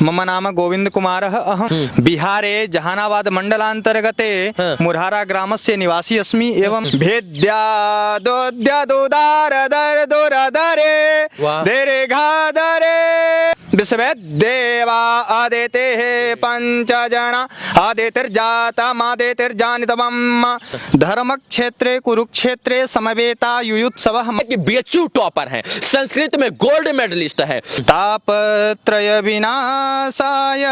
मम नाम गोविंद कुमारः अहं बिहारे जहानाबाद मंडलांतर्गते मुरहारा ग्रामस्य निवासी अस्मि एवं भेद्यादोद्यादोदारदरदोरदरे देरे घादरे विश्वेदेवा आदिते पंचजना आदितिर्जातमादितिर्जानितमम् धर्मक्षेत्रे कुरुक्षेत्रे समवेता युयुत्सवः। बीएचयू टॉपर हैं, संस्कृत में गोल्ड मेडलिस्ट है। तापत्रय विनाशाय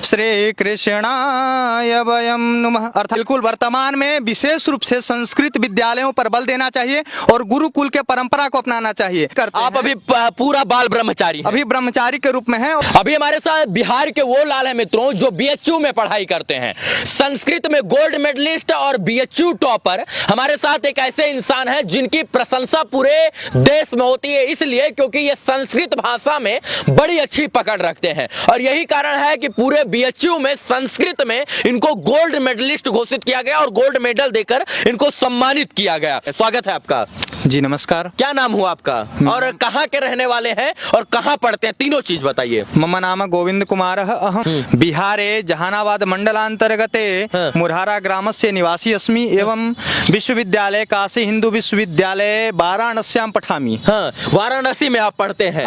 श्री कृष्णाय वयं नमः। अर्थात बिल्कुल वर्तमान में विशेष रूप से संस्कृत विद्यालयों पर बल देना चाहिए और गुरुकुल के परंपरा को अपनाना चाहिए। आप अभी पूरा बाल ब्रह्मचारी, अभी ब्रह्मचारी के रूप में है। अभी हमारे साथ बिहार के वो लाल हैं मित्रों जो बीएचयू में पढ़ाई करते हैं, संस्कृत में गोल्ड मेडलिस्ट और बीएचयू टॉपर। हमारे साथ एक ऐसे इंसान है जिनकी प्रशंसा पूरे देश में होती है, इसलिए क्योंकि ये संस्कृत भाषा में बड़ी अच्छी पकड़ रखते हैं और यही कारण है कि पूरे बीएचयू में संस्कृत में इनको गोल्ड मेडलिस्ट घोषित किया गया और गोल्ड मेडल देकर इनको सम्मानित किया गया। स्वागत है आपका जी। नमस्कार। क्या नाम हुआ आपका और कहाँ के रहने वाले हैं और कहाँ पढ़ते हैं, तीनों चीज बताइए। मम नाम गोविंद कुमारः अहं बिहारे जहानाबाद मंडलांतर्गते मुरहारा ग्रामस्य निवासी अस्मि एवं विश्वविद्यालय काशी हिंदू विश्वविद्यालय वाराणस्यां पठामि। हाँ, वाराणसी में आप पढ़ते हैं।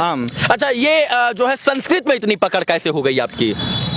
अच्छा, ये जो है संस्कृत में इतनी पकड़ कैसे हो गई आपकी?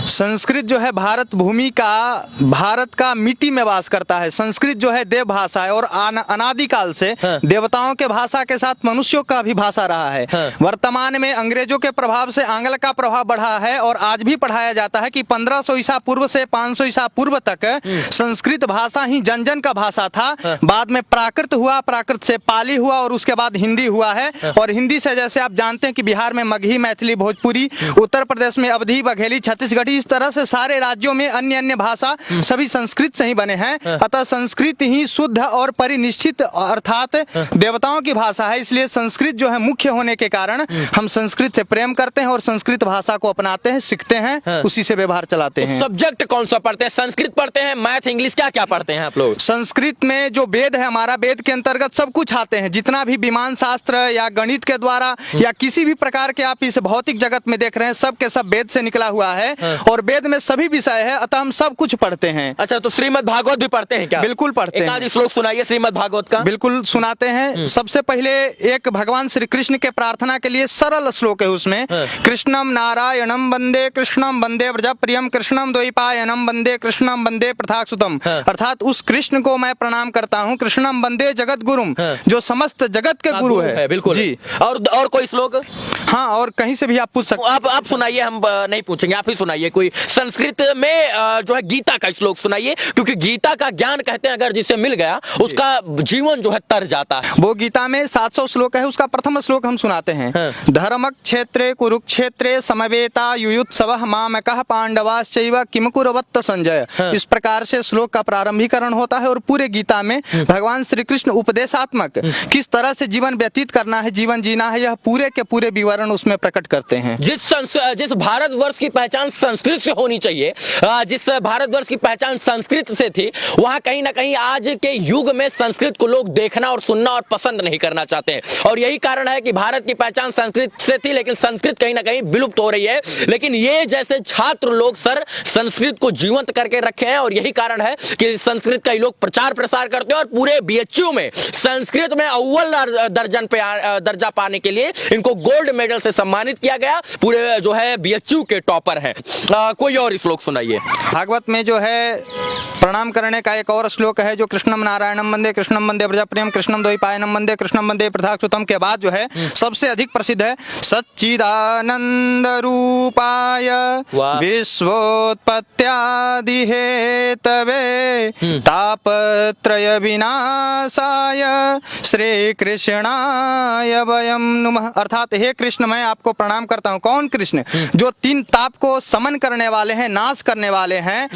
संस्कृत जो है भारत भूमि का, भारत का मिट्टी में वास करता है। संस्कृत जो है देव भाषा है और अनादिकाल से देवताओं के भाषा के साथ मनुष्यों का भी भाषा रहा है। वर्तमान में अंग्रेजों के प्रभाव से आंग्ल का प्रभाव बढ़ा है और आज भी पढ़ाया जाता है कि 1500 ईसा पूर्व से 500 ईसा पूर्व तक संस्कृत भाषा ही जन जन का भाषा था। बाद में प्राकृत हुआ, प्राकृत से पाली हुआ और उसके बाद हिंदी हुआ है। और हिंदी से जैसे आप जानते हैं कि बिहार में मगही, मैथिली, भोजपुरी, उत्तर प्रदेश में अवधी, बघेली, छत्तीसगढ़ी, इस तरह से सारे राज्यों में अन्य अन्य भाषा सभी संस्कृत से ही बने हैं। अतः संस्कृत ही शुद्ध और परिनिष्ठित अर्थात देवताओं की भाषा है। इसलिए संस्कृत जो है मुख्य होने के कारण हम संस्कृत से प्रेम करते हैं और संस्कृत भाषा को अपनाते हैं, सीखते हैं, उसी से व्यवहार चलाते हैं। सब्जेक्ट कौन सा पढ़ते हैं? संस्कृत पढ़ते हैं, मैथ, इंग्लिश, क्या क्या पढ़ते हैं आप लोग? संस्कृत में जो वेद है हमारा, वेद के अंतर्गत सब कुछ आते हैं। जितना भी विमान शास्त्र या गणित के द्वारा या किसी भी प्रकार के आप इस भौतिक जगत में देख रहे हैं, सब के सब वेद से निकला हुआ है और वेद में सभी विषय है। अतः हम सब कुछ पढ़ते हैं। अच्छा, तो श्रीमद् भागवत भी पढ़ते हैं क्या? बिल्कुल पढ़ते हैं। एक आदि श्लोक सुनाइए श्रीमद् भागवत का। बिल्कुल सुनाते हैं। सबसे पहले एक भगवान श्री कृष्ण के प्रार्थना के लिए सरल श्लोक है उसमें। कृष्णम नारायणम वंदे, कृष्णम वंदे व्रजप्रियम, कृष्णम द्वैपायनम वंदे, कृष्णम वंदे प्रथाक्षुतम। अर्थात उस कृष्ण को मैं प्रणाम करता हूँ। कृष्णम वंदे जगत गुरुम, जो समस्त जगत के गुरु है। बिल्कुल जी। और कोई श्लोक? हाँ, और कहीं से भी आप पूछ सकते। आप सुनाइए, हम नहीं पूछेंगे, आप ही सुनाइए कोई संस्कृत में जो है गीता का श्लोक सुनाइए, क्योंकि गीता का ज्ञान कहते हैं अगर जिसे मिल गया उसका जीवन जो है तर जाता है। वो गीता में 700 श्लोक है। उसका प्रथम श्लोक हम सुनाते हैं। धर्मक्षेत्रे कुरुक्षेत्रे समवेता युयुत्सवः मामकः पांडवाश्चैव किम कुर्वत संजय। इस प्रकार से श्लोक का प्रारंभीकरण होता है और पूरे गीता में भगवान श्री कृष्ण उपदेशात्मक किस तरह से जीवन व्यतीत करना है, जीवन जीना है, यह पूरे के पूरे विवरण उसमें प्रकट करते हैं। जिस भारतवर्ष की पहचान संस्कृत से होनी चाहिए, जिस भारतवर्ष की पहचान संस्कृत से थी, वहां कहीं ना कहीं आज के युग में संस्कृत को लोग देखना और सुनना और पसंद नहीं करना चाहते हैं। और यही कारण है कि भारत की पहचान संस्कृत से थी, लेकिन संस्कृत कहीं ना कहीं विलुप्त हो रही है। लेकिन ये जैसे छात्र लोग सर संस्कृत को जीवंत करके रखे हैं और यही कारण है कि संस्कृत का लोग प्रचार प्रसार करते हैं और पूरे बीएचयू में संस्कृत में अव्वल दर्जा पाने के लिए इनको गोल्ड मेडल से सम्मानित किया गया। पूरे जो है बीएचयू के टॉपर हैं। कोई और श्लोक सुनाइए। भागवत में जो है प्रणाम करने का एक और श्लोक है जो कृष्णम नारायणम वंदे, कृष्णम वंदे व्रजप्रियम, कृष्णम द्वैपायनम वंदे, कृष्णम वंदे प्रथाक्षुतम के बाद जो है सबसे अधिक प्रसिद्ध है सच्चिदानंद रूपाय विश्वोत्पत्त्यादि हेतवे तापत्रय विनाशाय श्री कृष्णाय वयं नमः। अर्थात हे कृष्ण, मैं आपको प्रणाम करता हूँ। कौन कृष्ण? जो तीन ताप को समन करने वाले हैं, नाश करने वाले हैं,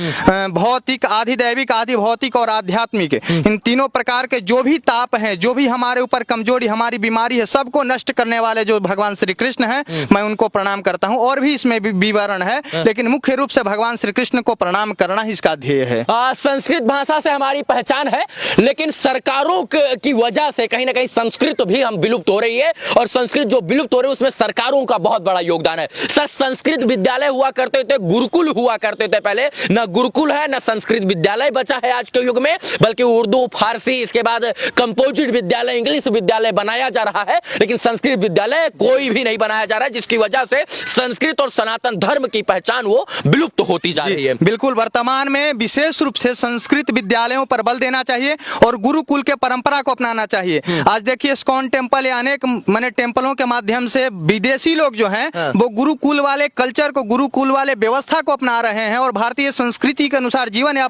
भौतिक, आध्यात्मिक आधि दैविक, आधि भौतिक और आध्यात्मिक, इन तीनों प्रकार के जो भी ताप हैं, जो भी हमारे ऊपर कमजोरी, हमारी बीमारी है, सबको नष्ट करने वाले जो भगवान श्री कृष्ण हैं, मैं उनको प्रणाम करता हूं। और भी इसमें विवरण है, लेकिन मुख्य रूप से भगवान श्री कृष्ण को प्रणाम करना ही इसका ध्येय है। संस्कृत भाषा से हमारी पहचान है, लेकिन सरकारों की वजह से कहीं ना कहीं संस्कृत भी हम विलुप्त हो रही है, और संस्कृत जो विलुप्त हो रही है उसमें सरकारों का बहुत बड़ा योगदान है। सर, संस्कृत विद्यालय हुआ करते थे, गुरुकुल हुआ करते थे पहले, न गुरुकुल है न संस्कृत विद्यालय बचा है आज के युग में, बल्कि उर्दू, फारसी, इसके बाद कंपोजिट विद्यालय, इंग्लिश विद्यालय बनाया जा रहा है, लेकिन संस्कृत विद्यालय कोई भी नहीं बनाया जा रहा है, जिसकी वजह से संस्कृत और सनातन धर्म की पहचान वो विलुप्त होती जा रही है। बिल्कुल, वर्तमान में विशेष रूप से संस्कृत विद्यालयों पर बल देना चाहिए और गुरुकुल के परंपरा को अपनाना चाहिए। आज देखिए इस्कॉन टेम्पल या अनेक माने टेम्पलों के माध्यम से विदेशी लोग जो हैं वो गुरुकुल वाले कल्चर को, गुरुकुल वाले व्यवस्था को अपना रहे हैं और भारतीय संस्कृति के अनुसार जीवन यापन